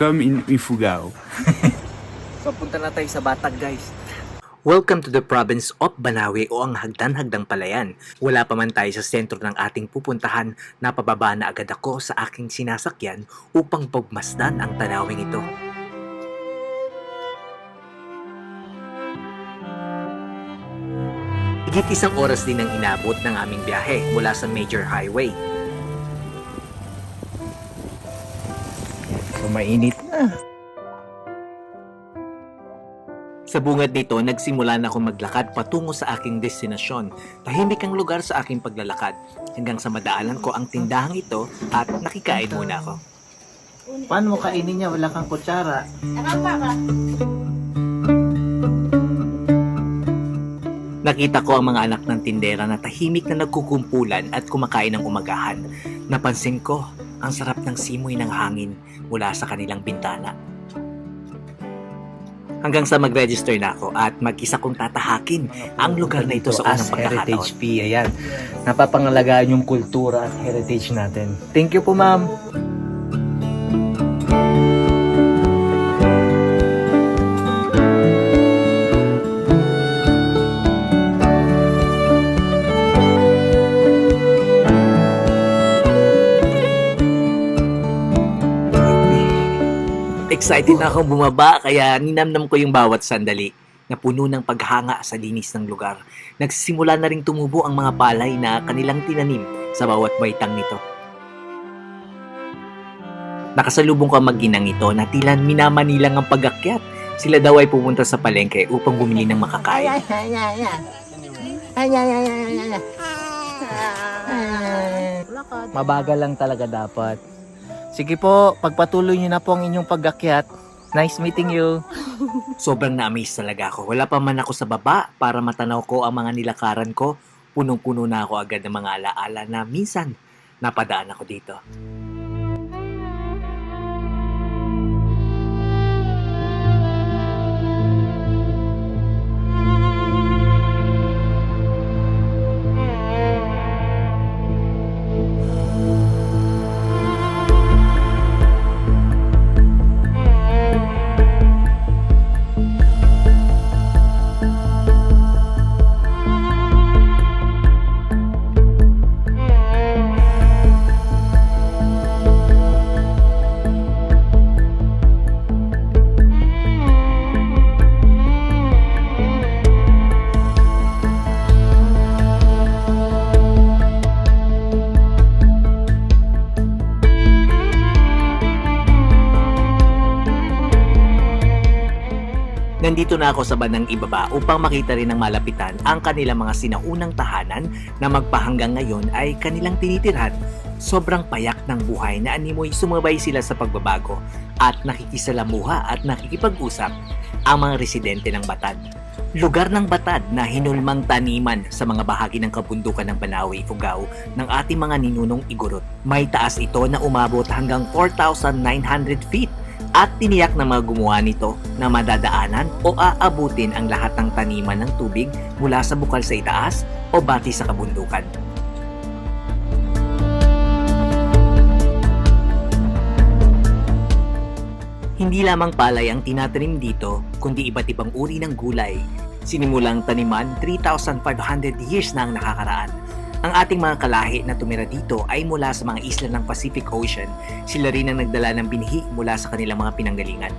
comme in Ifugao. So punta na tayo sa Batag, guys. Welcome to the province of Banawe o ang Hagdan-Hagdang Palayan. Wala pa man tayo sa sentro ng ating pupuntahan, napababa na agad ako sa aking sinasakyan upang pagmasdan ang tanawing ito. Higit isang oras din ang inabot ng aming biyahe mula sa major highway. So mainit na. Sa bungad nito, nagsimula na akong maglakad patungo sa aking destinasyon. Tahimik ang lugar sa aking paglalakad hanggang sa madaanan ko ang tindahang ito at nakikain muna ako. Paano mo kainin niya? Wala kang kutsara. Nakita ko ang mga anak ng tindera na tahimik na nagkukumpulan at kumakain ng umagahan. Napansin ko ang sarap ng simoy ng hangin mula sa kanilang bintana. Hanggang sa mag-register na ako at mag-isa kong tatahakin ang lugar na ito sa unang as Heritage pagkakataon. Fee. Ayan. Napapangalagaan yung kultura at heritage natin. Thank you po, ma'am. Excited na akong bumaba kaya ninamnam ko yung bawat sandali na puno ng paghanga sa linis ng lugar. Nagsisimula na ring tumubo ang mga palay na kanilang tinanim sa bawat baitang nito. Nakasalubong ko ang mag-inang ito na tila minamanilang ang pag-akyat. Sila daw ay pumunta sa palengke upang bumili ng makakain. Mabagal lang talaga dapat. Sige po, pagpatuloy niyo na po ang inyong pag-akyat. Nice meeting you. Sobrang na-amaze talaga ako. Wala pa man ako sa baba para matanaw ko ang mga nilakaran ko. Punong-puno na ako agad ng mga alaala na minsan napadaan ako dito. Nandito na ako sa bandang ibaba upang makita rin ng malapitan ang kanilang mga sinaunang tahanan na magpahanggang ngayon ay kanilang tinitirhan. Sobrang payak ng buhay na animoy sumabay sila sa pagbabago at nakikisalamuha at nakikipag-usap ang mga residente ng Batad. Lugar ng Batad na hinulmang taniman sa mga bahagi ng kabundukan ng Banawe, Ifugao ng ating mga ninunong Igorot. May taas ito na umabot hanggang 4,900 feet. At tiniyak ng mga gumawa nito na madadaanan o aabutin ang lahat ng taniman ng tubig mula sa bukal sa itaas o bati sa kabundukan. Hindi lamang palay ang tinatanim dito, kundi iba't ibang uri ng gulay. Sinimulang taniman 3,500 years na ang nakakaraan. Ang ating mga kalahi na tumira dito ay mula sa mga isla ng Pacific Ocean. Sila rin ang nagdala ng binhi mula sa kanilang mga pinanggalingan.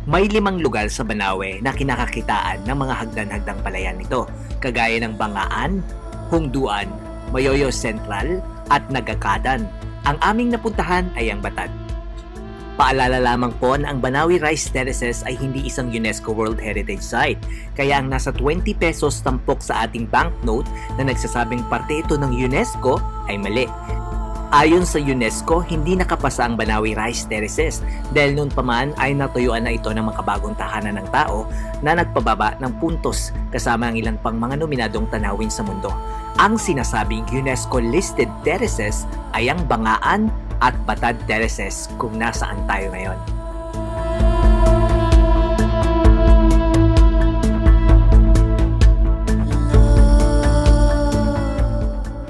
May 5 lugar sa Banawe na kinakakitaan ng mga hagdan-hagdang palayan nito, kagaya ng Bangaan, Hungduan, Mayoyo Central at Nagakadan. Ang aming napuntahan ay ang Batad. Paalala lamang po na ang Banawe Rice Terraces ay hindi isang UNESCO World Heritage Site, kaya ang nasa 20 pesos tampok sa ating banknote na nagsasabing parte ito ng UNESCO ay mali. Ayon sa UNESCO, hindi nakapasa ang Banawe Rice Terraces dahil noon pa man ay natuyuan na ito ng makabagong tahanan ng tao na nagpababa ng puntos kasama ang ilan pang mga nominadong tanawin sa mundo. Ang sinasabing UNESCO-listed terraces ay ang Bangaan at Batad Terraces kung nasaan tayo ngayon.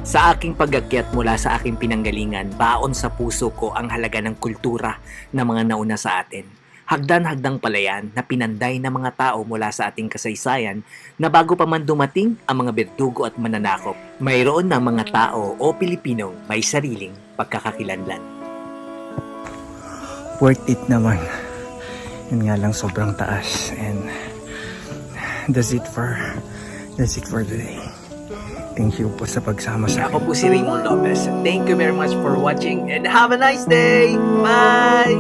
Sa aking pag-akyat mula sa aking pinanggalingan, baon sa puso ko ang halaga ng kultura ng mga nauna sa atin. Hagdan-hagdang palayan na pinanday ng mga tao mula sa ating kasaysayan na bago pa man dumating ang mga berdugo at mananakop, mayroon ng mga tao o Pilipinong may sariling pagkakakilanlan. Worth it naman. Yun nga lang, sobrang taas. And that's it for today. Thank you po sa pagsama sa akin. Ako po si Raymond Lopez. Thank you very much for watching and have a nice day! Bye!